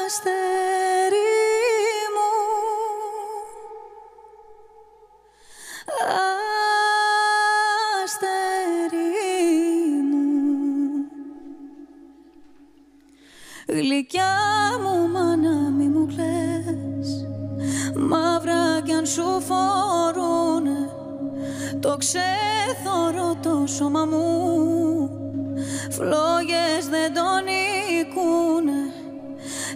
Αστέρι μου, αστέρι μου, γλυκιά μου μάνα μη μου κλαις, μαύρα κι αν σου φορούνε το ξέθωρο το σώμα μου, φλόγες δεν τον νικούνε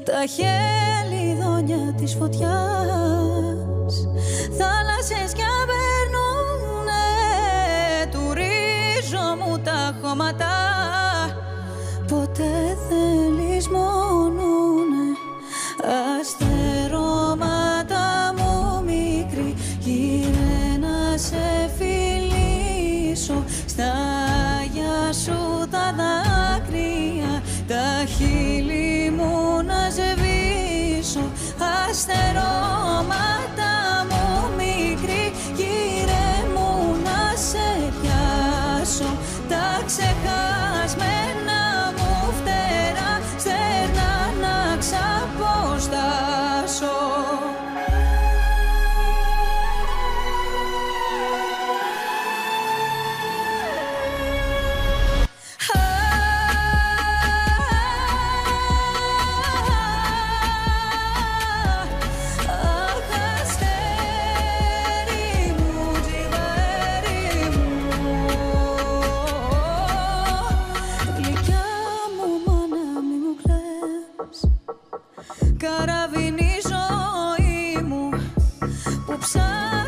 τα χελιδόνια της φωτιάς, θάλασσες κι απερνούνε του ρίζο μου τα χώματα, ποτέ δεν λησμονούνε. Αστερώματα μου μικρή, γύρε να σε φιλήσω, στα άγια σου τα δάκρυα, τα χείλη μου να σβήσω. Αστερώματα μου μικρή, γύρε μου να σε πιάσω, τα ξεχασμένα μου φτερά στερνά να ξαποστάσω. Καραβίνη ζωή μου που ψάχνει